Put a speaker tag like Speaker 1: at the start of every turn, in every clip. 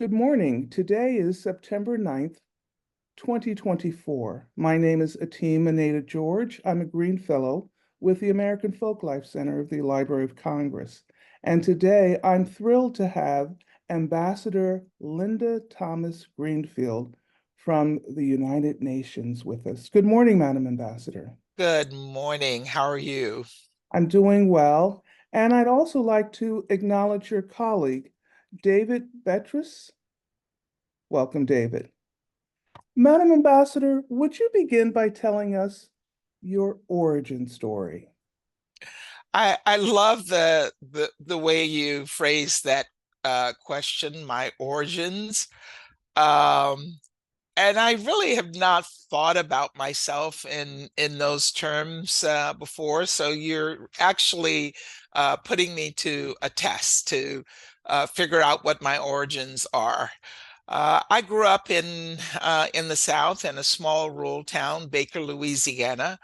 Speaker 1: Good morning. Today is September 9th, 2024. My name is Ateem Aneda George. I'm a Green Fellow with the American Folklife Center of the Library of Congress. And today I'm thrilled to have Ambassador Linda Thomas-Greenfield from the United Nations with us. Good morning, Madam Ambassador.
Speaker 2: Good morning. How are you?
Speaker 1: I'm doing well. And I'd also like to acknowledge your colleague, David Betrus. Welcome, David. Madam Ambassador, would you begin by telling us your origin story?
Speaker 2: I love the way you phrased that question, my origins. Um, and I really have not thought about myself in those terms before. So you're actually putting me to a test to figure out what my origins are. I grew up in the South in a small rural town, Baker, Louisiana.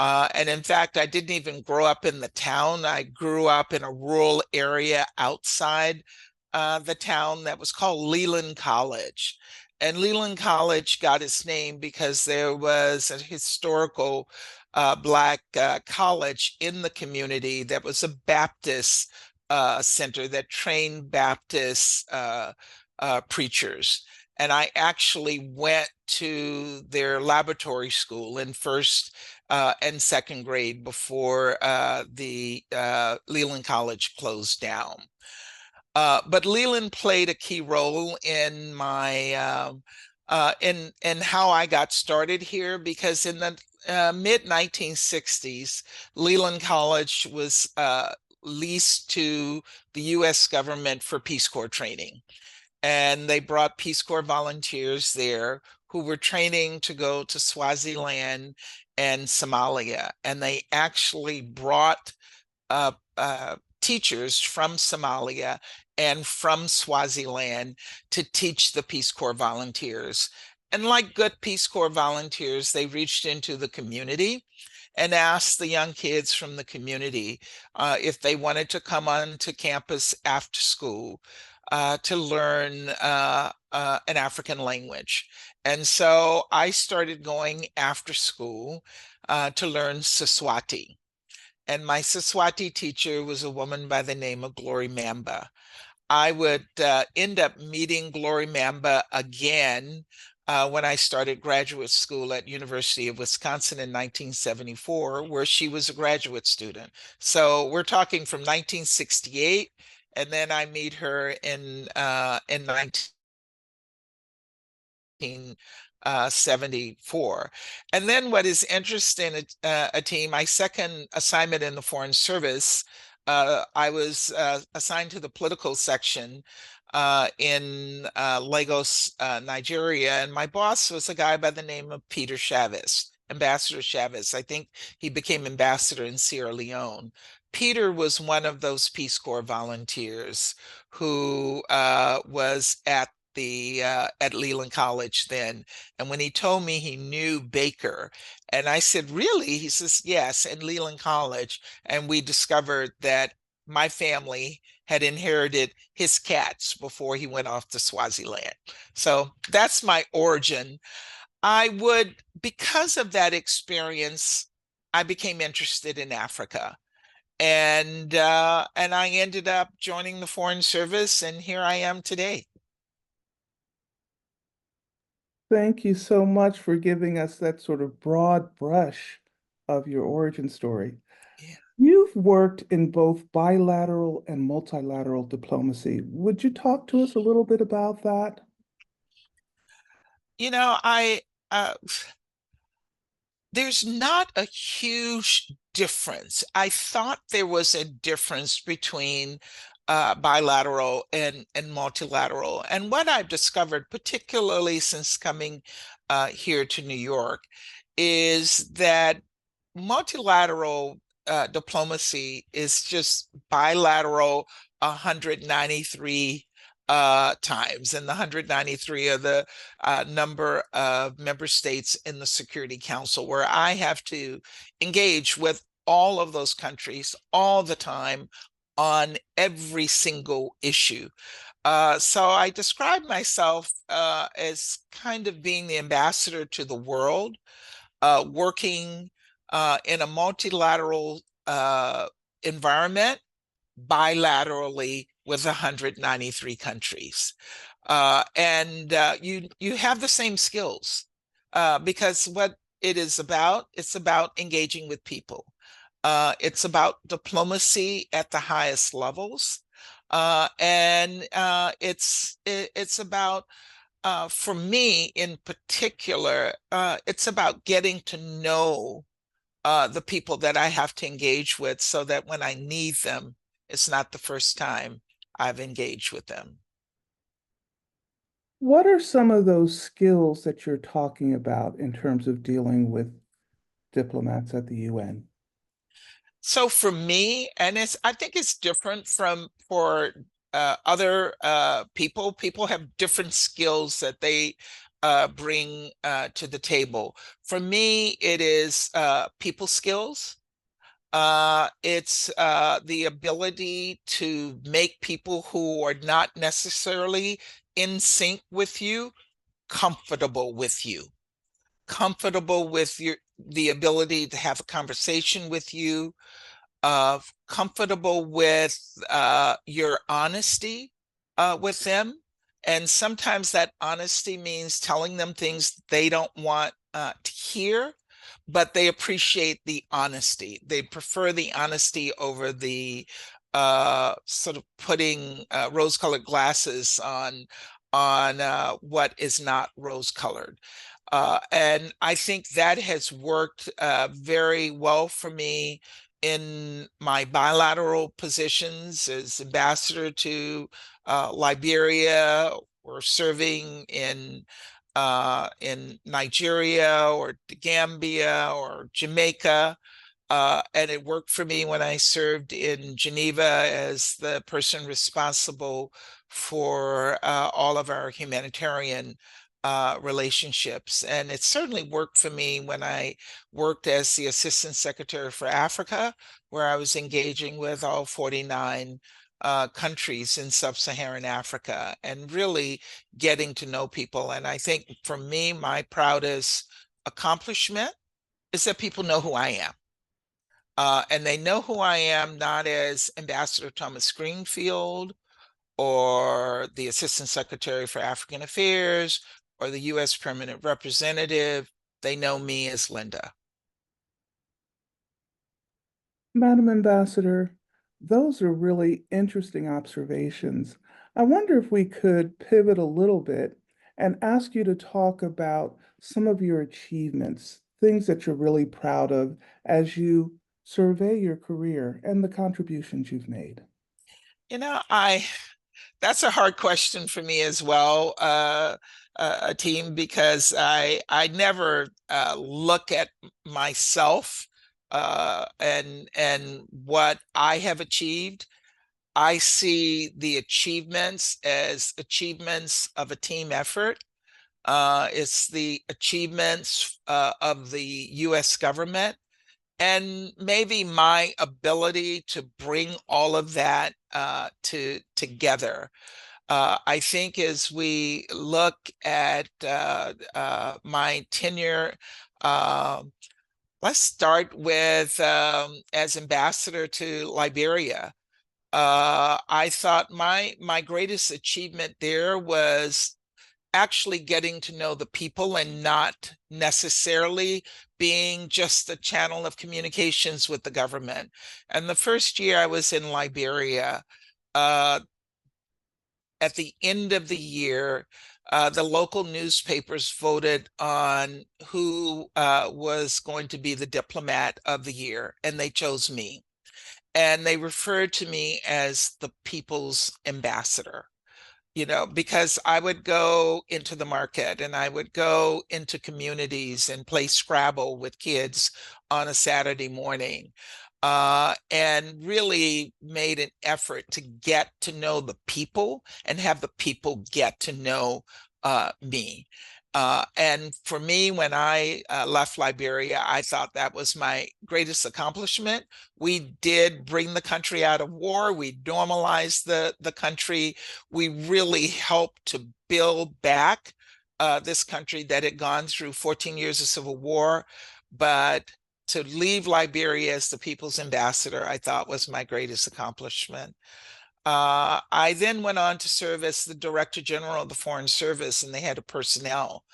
Speaker 2: And in fact, I didn't even grow up in the town. I grew up in a rural area outside the town that was called Leland College. And Leland College got its name because there was a historical Black college in the community that was a Baptist center that trained Baptist preachers. And I actually went to their laboratory school in first and second grade before the Leland College closed down. But Leland played a key role in my in how I got started here because in the mid 1960s, Leland College was leased to the U.S. government for Peace Corps training. And they brought Peace Corps volunteers there who were training to go to Swaziland and Somalia. And they actually brought teachers from Somalia and from Swaziland to teach the Peace Corps volunteers. And like good Peace Corps volunteers, they reached into the community and asked the young kids from the community if they wanted to come on to campus after school to learn an African language. And so I started going after school to learn Siswati. And my Siswati teacher was a woman by the name of Glory Mamba. I would end up meeting Glory Mamba again when I started graduate school at University of Wisconsin in 1974, where she was a graduate student. So we're talking from 1968, and then I meet her in 1974. And then what is interesting, Ateem, my second assignment in the Foreign Service, I was assigned to the political section in Lagos, Nigeria, and my boss was a guy by the name of Peter Chavez, Ambassador Chavez. I think he became ambassador in Sierra Leone. Peter was one of those Peace Corps volunteers who was at Leland College then. And when he told me he knew Baker, and I said, really? He says, yes, in Leland College. And we discovered that my family had inherited his cats before he went off to Swaziland. So that's my origin. Because of that experience, I became interested in Africa. And I ended up joining the Foreign Service, and here I am today.
Speaker 1: Thank you so much for giving us that sort of broad brush of your origin story.
Speaker 2: Yeah.
Speaker 1: You've worked in both bilateral and multilateral diplomacy. Would you talk to us a little bit about that?
Speaker 2: You know, I there's not a huge difference. I thought there was a difference between bilateral and multilateral. And what I've discovered, particularly since coming here to New York, is that multilateral diplomacy is just bilateral 193 times, and the 193 are the number of member states in the Security Council, where I have to engage with all of those countries all the time, on every single issue. So I describe myself as kind of being the ambassador to the world, working in a multilateral environment, bilaterally with 193 countries. And you have the same skills because what it's about engaging with people. It's about diplomacy at the highest levels. It's about for me in particular, it's about getting to know the people that I have to engage with so that when I need them, it's not the first time I've engaged with them.
Speaker 1: What are some of those skills that you're talking about in terms of dealing with diplomats at the UN?
Speaker 2: So for me, and I think it's different from for other people. People have different skills that they bring to the table. For me, it is people skills. It's the ability to make people who are not necessarily in sync with you comfortable with you, comfortable with the ability to have a conversation with you, comfortable with your honesty with them. And sometimes that honesty means telling them things they don't want to hear, but they appreciate the honesty. They prefer the honesty over the sort of putting rose-colored glasses on what is not rose-colored. And I think that has worked very well for me in my bilateral positions as ambassador to Liberia or serving in Nigeria or the Gambia or Jamaica. And it worked for me when I served in Geneva as the person responsible for all of our humanitarian relationships. And it certainly worked for me when I worked as the Assistant Secretary for Africa, where I was engaging with all 49 countries in sub-Saharan Africa and really getting to know people. And I think for me, my proudest accomplishment is that people know who I am. And they know who I am not as Ambassador Thomas-Greenfield or the Assistant Secretary for African Affairs or the U.S. Permanent Representative. They know me as Linda.
Speaker 1: Madam Ambassador, those are really interesting observations. I wonder if we could pivot a little bit and ask you to talk about some of your achievements, things that you're really proud of as you survey your career and the contributions you've made.
Speaker 2: You know, I That's a hard question for me as well, a team, because I never look at myself and what I have achieved. I see the achievements as achievements of a team effort. It's the achievements of the U.S. government and maybe my ability to bring all of that together. I think as we look at my tenure, uh, let's start with as ambassador to Liberia. I thought my greatest achievement there was actually getting to know the people and not necessarily being just a channel of communications with the government. And the first year I was in Liberia, uh, at the end of the year, the local newspapers voted on who was going to be the diplomat of the year, and they chose me. And they referred to me as the people's ambassador, because I would go into the market and I would go into communities and play Scrabble with kids on a Saturday morning, and really made an effort to get to know the people and have the people get to know me. And for me, when I left Liberia, I thought that was my greatest accomplishment. We did bring the country out of war. We normalized the country. We really helped to build back this country that had gone through 14 years of civil war. But to leave Liberia as the people's ambassador, I thought was my greatest accomplishment. I then went on to serve as the Director General of the Foreign Service, and they had a personnel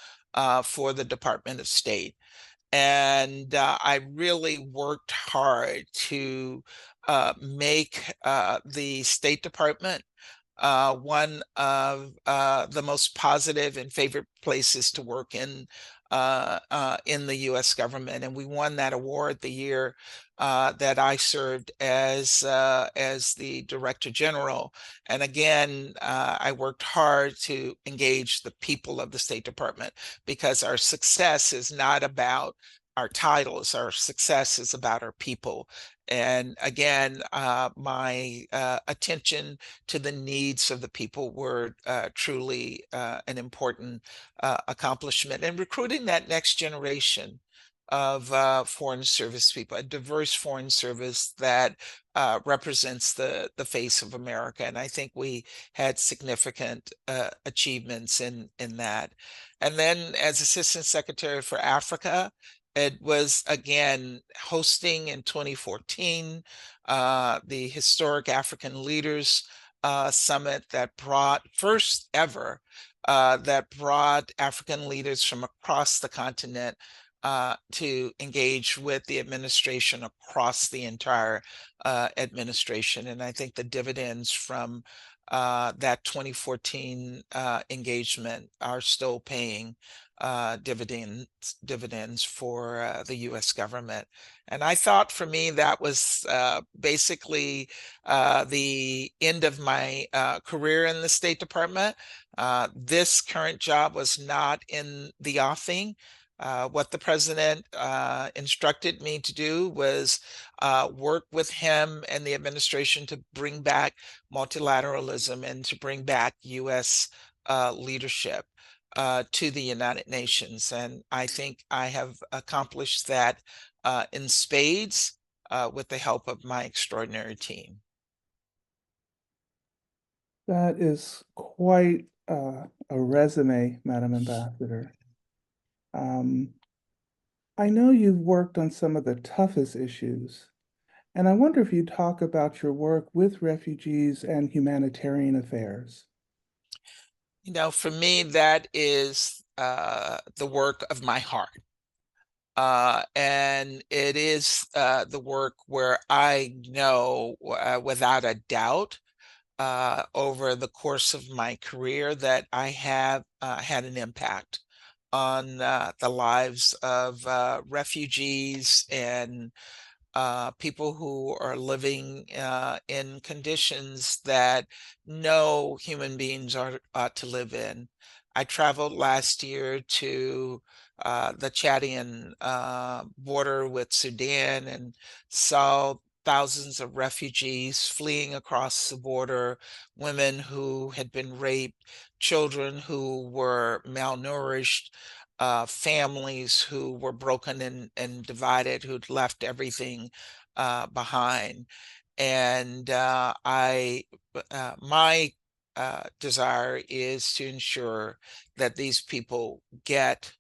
Speaker 2: for the Department of State. And I really worked hard to make the State Department one of the most positive and favorite places to work in the U.S. government, and we won that award the year that I served as the Director General. And again, I worked hard to engage the people of the State Department, because our success is not about our titles. Our success is about our people. And again, my attention to the needs of the people were truly an important accomplishment. And recruiting that next generation of foreign service people, a diverse foreign service that represents the face of America. And I think we had significant achievements in that. And then as Assistant Secretary for Africa, it was again hosting in 2014 the historic African Leaders Summit that brought, first ever, that brought African leaders from across the continent to engage with the administration across the entire administration. And I think the dividends from that 2014 engagement are still paying dividends for the U.S. government. And I thought for me that was basically the end of my career in the State Department. This current job was not in the offing. What the president instructed me to do was work with him and the administration to bring back multilateralism and to bring back U.S. Leadership to the United Nations. And I think I have accomplished that in spades with the help of my extraordinary team.
Speaker 1: That is quite a resume, Madam Ambassador. Um, I know you've worked on some of the toughest issues, and I wonder if you'd talk about your work with refugees and humanitarian affairs.
Speaker 2: You know, for me, that is the work of my heart. And it is the work where I know without a doubt over the course of my career that I have had an impact on the lives of refugees and people who are living in conditions that no human beings ought to live in. I traveled last year to the Chadian border with Sudan and saw thousands of refugees fleeing across the border, women who had been raped, children who were malnourished, families who were broken and divided, who'd left everything behind. And my desire is to ensure that these people get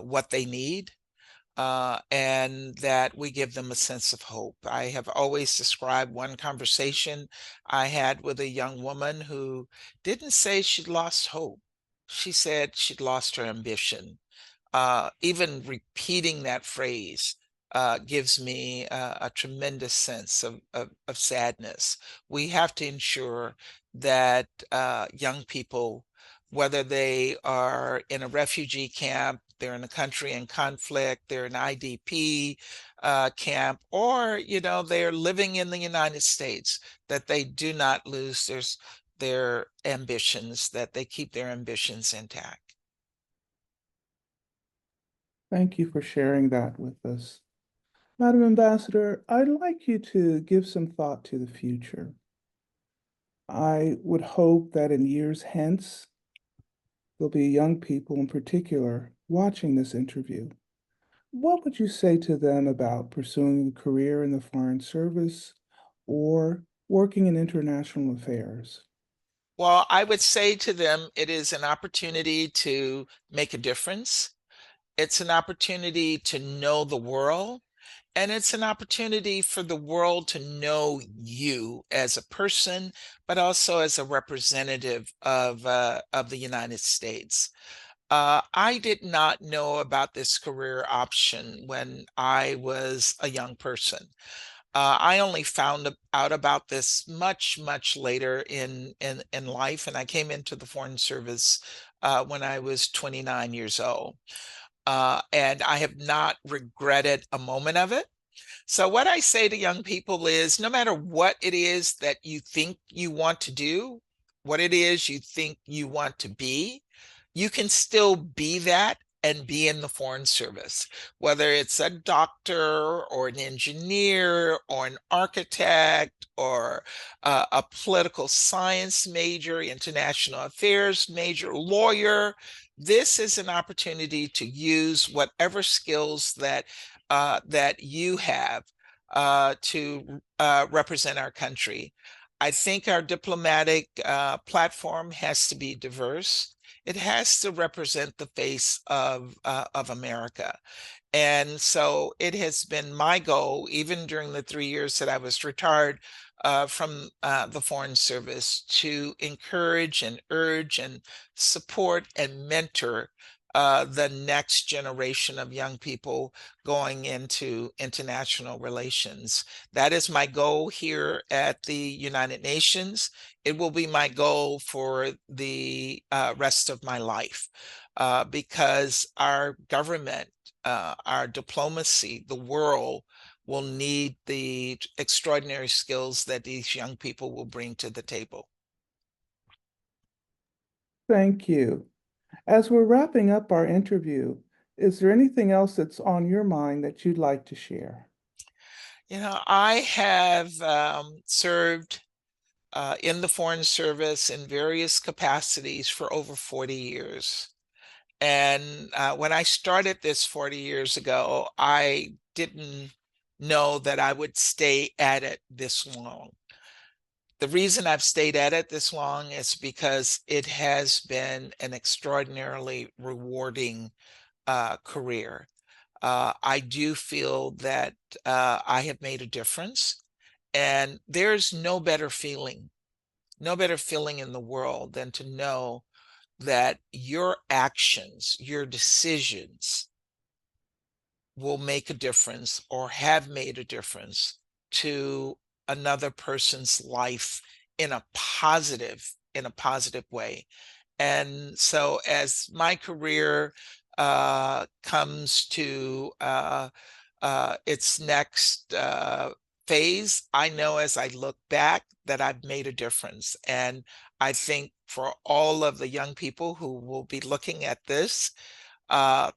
Speaker 2: what they need, and that we give them a sense of hope. I have always described one conversation I had with a young woman who didn't say she'd lost hope. She said she'd lost her ambition. Even repeating that phrase gives me a tremendous sense of sadness. We have to ensure that young people, whether they are in a refugee camp, they're in a country in conflict, they're in IDP camp, or they're living in the United States, that they do not lose their ambitions, that they keep their ambitions intact.
Speaker 1: Thank you for sharing that with us. Madam Ambassador, I'd like you to give some thought to the future. I would hope that in years hence, there'll be young people in particular watching this interview. What would you say to them about pursuing a career in the Foreign Service or working in international affairs?
Speaker 2: Well, I would say to them, it is an opportunity to make a difference. It's an opportunity to know the world, and it's an opportunity for the world to know you as a person, but also as a representative of the United States. I did not know about this career option when I was a young person. I only found out about this much, much later in life, and I came into the Foreign Service when I was 29 years old. And I have not regretted a moment of it. So, what I say to young people is no matter what it is that you think you want to do, what it is you think you want to be, you can still be that and be in the Foreign Service, whether it's a doctor or an engineer or an architect or a political science major, international affairs major, lawyer. This is an opportunity to use whatever skills that you have to represent our country. I think our diplomatic platform has to be diverse. It has to represent the face of America. And so it has been my goal, even during the 3 years that I was retired from the Foreign Service, to encourage and urge and support and mentor the next generation of young people going into international relations. That is my goal here at the United Nations. It will be my goal for the rest of my life because our government, our diplomacy, the world will need the extraordinary skills that these young people will bring to the table.
Speaker 1: Thank you. As we're wrapping up our interview, is there anything else that's on your mind that you'd like to share?
Speaker 2: You know, I have served in the Foreign Service in various capacities for over 40 years. And when I started this 40 years ago, I didn't know that I would stay at it this long. The reason I've stayed at it this long is because it has been an extraordinarily rewarding career. I do feel that I have made a difference, and there's no better feeling in the world than to know that your actions, your decisions will make a difference or have made a difference to another person's life in a positive way. And so as my career comes to its next phase, I know as I look back that I've made a difference. And I think for all of the young people who will be looking at this,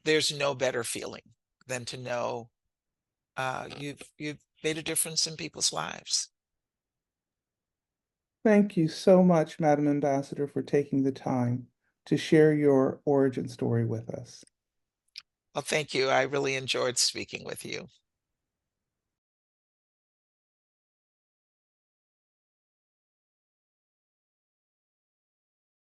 Speaker 2: there's no better feeling than to know you've made a difference in people's lives.
Speaker 1: Thank you so much, Madam Ambassador, for taking the time to share your origin story with us.
Speaker 2: Well, thank you. I really enjoyed speaking with you.